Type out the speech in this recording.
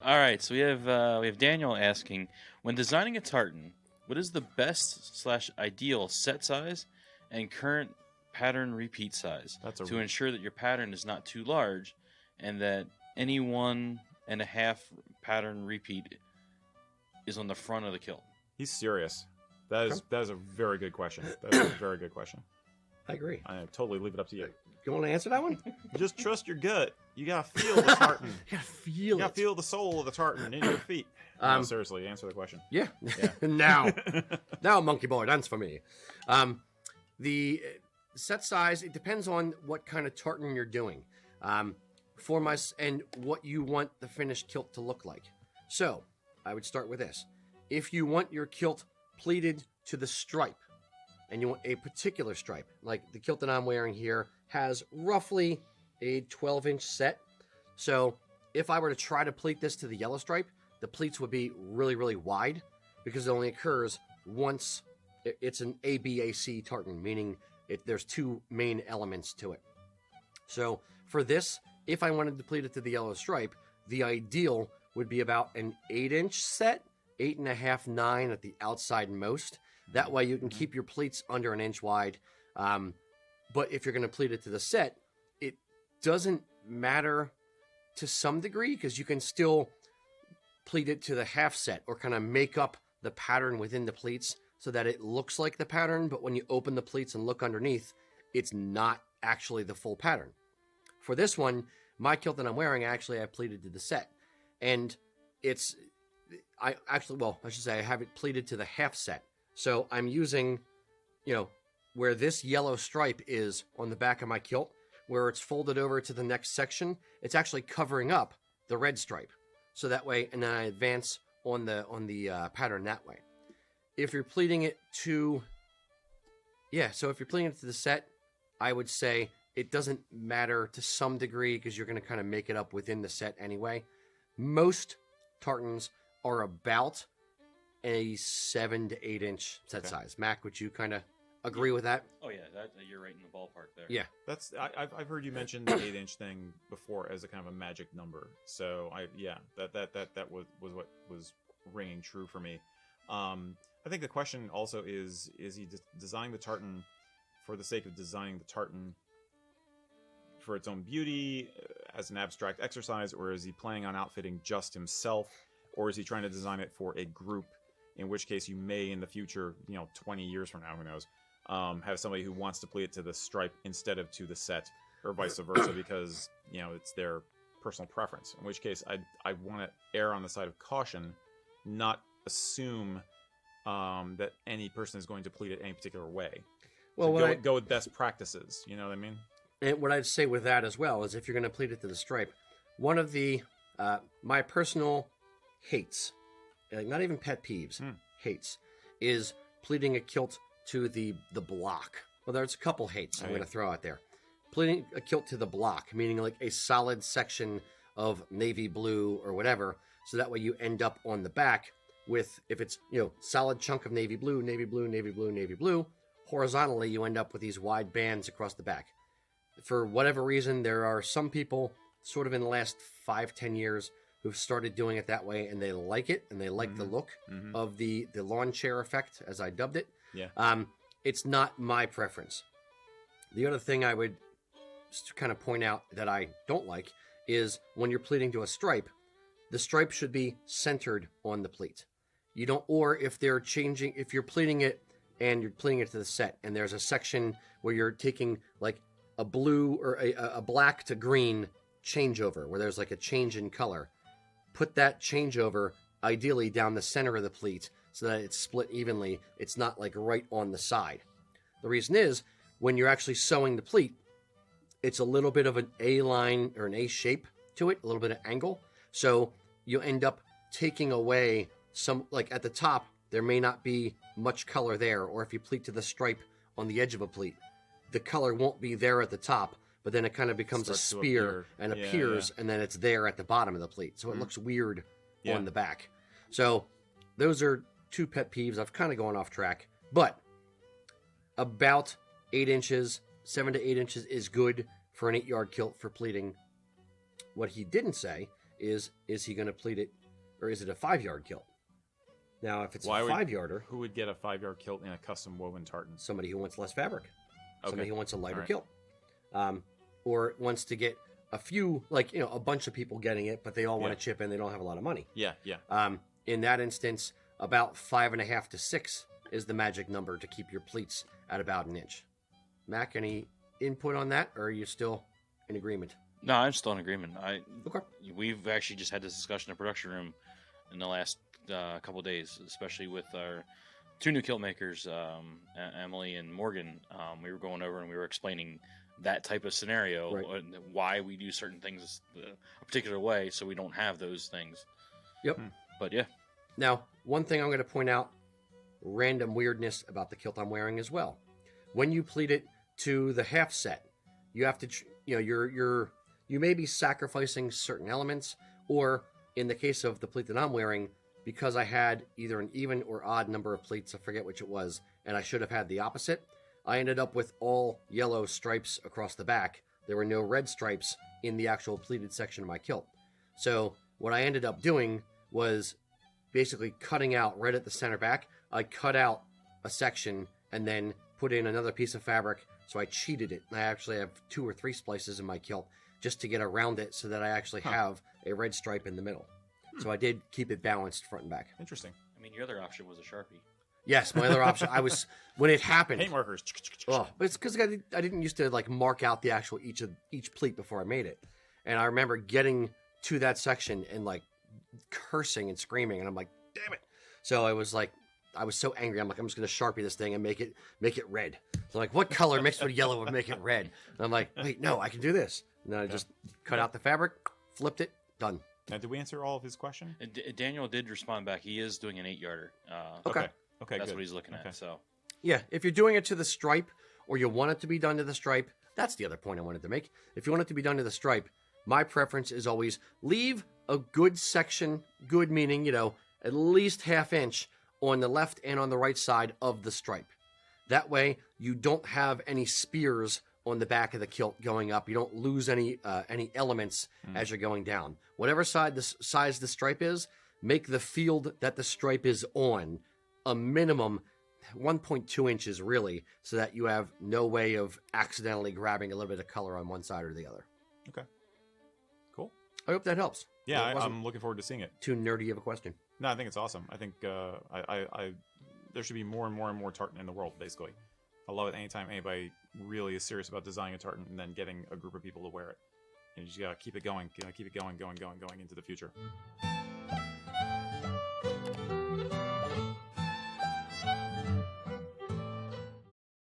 All right, so we have Daniel asking, when designing a tartan, what is the best slash ideal set size and current pattern repeat size to ensure that your pattern is not too large and that any 1.5 pattern repeat is on the front of the kilt? He's serious. That is a very good question. That is a very good question. I agree. I totally leave it up to you. You want to answer that one? Just trust your gut. You gotta feel the tartan. You gotta feel the soul of the tartan in your feet. No, seriously, answer the question. Yeah. now, monkey boy, dance for me. The set size, it depends on what kind of tartan you're doing. And what you want the finished kilt to look like. So, I would start with this. If you want your kilt pleated to the stripe, and you want a particular stripe, like the kilt that I'm wearing here has roughly a 12-inch set. So if I were to try to pleat this to the yellow stripe, the pleats would be really, really wide because it only occurs once. It's an ABAC tartan, meaning there's two main elements to it. So for this, if I wanted to pleat it to the yellow stripe, the ideal would be about an 8-inch set, 8.5, 9 at the outside most. That way you can keep your pleats under an inch wide. But if you're going to pleat it to the set, it doesn't matter to some degree because you can still pleat it to the half set or kind of make up the pattern within the pleats so that it looks like the pattern. But when you open the pleats and look underneath, it's not actually the full pattern. For this one, my kilt that I'm wearing, I pleated to the set. And I have it pleated to the half set. So I'm using, where this yellow stripe is on the back of my kilt, where it's folded over to the next section, it's actually covering up the red stripe. So that way, and then I advance on the pattern that way. If you're pleating it to the set, I would say it doesn't matter to some degree because you're going to kind of make it up within the set anyway. Most tartans are about a 7 to 8 inch set size. Mac, would you kind of agree with that? Oh yeah, you're right in the ballpark there. Yeah, I've heard you mention the 8-inch thing before as a kind of a magic number. So that was what was ringing true for me. I think the question also is he designing the tartan for the sake of designing the tartan for its own beauty as an abstract exercise, or is he planning on outfitting just himself, or is he trying to design it for a group? In which case, you may in the future, 20 years from now, who knows, have somebody who wants to pleat it to the stripe instead of to the set, or vice versa, because it's their personal preference. In which case, I want to err on the side of caution, not assume that any person is going to pleat it any particular way. Well, so go with best practices. You know what I mean? And what I'd say with that as well is, if you're going to pleat it to the stripe, one of the my personal hates. Not even pet peeves, hates, is pleating a kilt to the block. Well, there's a couple hates I'm going to throw out there. Pleating a kilt to the block, meaning like a solid section of navy blue or whatever, so that way you end up on the back with, if it's, solid chunk of navy blue, navy blue, navy blue, navy blue, horizontally you end up with these wide bands across the back. For whatever reason, there are some people, sort of in the last 5-10 years, who've started doing it that way, and they like it, and they like the look of the lawn chair effect, as I dubbed it. Yeah. It's not my preference. The other thing I would just kind of point out that I don't like is when you're pleating to a stripe, the stripe should be centered on the pleat. You don't, or if you're pleating it and you're pleating it to the set, and there's a section where you're taking like a blue or a black to green changeover, where there's like a change in color. Put that changeover ideally down the center of the pleat so that it's split evenly. It's not like right on the side. The reason is, when you're actually sewing the pleat, it's a little bit of an A line or an A shape to it, a little bit of angle. So you end up taking away some, like at the top, there may not be much color there. Or if you pleat to the stripe on the edge of a pleat, the color won't be there at the top, but then it kind of becomes a spear and appears, and then it's there at the bottom of the pleat. So it looks weird on the back. So those are two pet peeves. I've kind of gone off track, but about 8 inches, 7 to 8 inches is good for an 8-yard kilt for pleating. What he didn't say is he going to pleat it, or is it a 5-yard kilt? Now, if it's a 5-yarder, who would get a 5-yard kilt in a custom woven tartan? Somebody who wants less fabric, Okay. somebody who wants a lighter All right. kilt, or wants to get a few, like, you know, a bunch of people getting it, but they all want to chip in. They don't have a lot of money. Yeah, yeah. In that instance, about 5.5 to 6 is the magic number to keep your pleats at about an inch. Mac, any input on that, or are you still in agreement? No, I'm still in agreement. Okay. We've actually just had this discussion in the production room in the last couple of days, especially with our 2 new kilt makers, Emily and Morgan. We were going over and we were explaining that type of scenario, Right. why we do certain things a particular way, so we don't have those things. Yep. But yeah. Now, one thing I'm going to point out, random weirdness about the kilt I'm wearing as well. When you pleat it to the half set, you have to, you may be sacrificing certain elements, or in the case of the pleat that I'm wearing, because I had either an even or odd number of pleats, I forget which it was, and I should have had the opposite, I ended up with all yellow stripes across the back. There were no red stripes in the actual pleated section of my kilt. So what I ended up doing was basically cutting out right at the center back. I cut out a section and then put in another piece of fabric, so I cheated it. I actually have 2 or 3 splices in my kilt just to get around it so that I actually have a red stripe in the middle. So I did keep it balanced front and back. Interesting. I mean, your other option was a Sharpie. Yes, my other option, when it happened. Paint markers. Oh, but it's because I didn't used to like mark out the actual each pleat before I made it. And I remember getting to that section and like cursing and screaming, and I'm like, damn it. So I was so angry. I'm like, I'm just gonna Sharpie this thing and make it red. So like, what color mixed with yellow would make it red? And I'm like, wait, no, I can do this. And then I just cut out the fabric, flipped it, done. Now, did we answer all of his question? Daniel did respond back. He is doing an 8-yarder. Okay. Okay, That's good. what he's looking at. So Yeah, if you're doing it to the stripe, or you want it to be done to the stripe, that's the other point I wanted to make. If you want it to be done to the stripe, my preference is always leave a good section, good meaning, at least half inch on the left and on the right side of the stripe. That way, you don't have any spears on the back of the kilt going up. You don't lose any elements as you're going down. Whatever size the stripe is, make the field that the stripe is on a minimum 1.2 inches, really, so that you have no way of accidentally grabbing a little bit of color on one side or the other. Okay. Cool. I hope that helps. Yeah, It wasn't I'm looking forward to seeing it. too nerdy of a question. No, I think it's awesome. I think there should be more and more and more tartan in the world, basically. I love it anytime anybody really is serious about designing a tartan and then getting a group of people to wear it. And you just gotta keep it going, going into the future.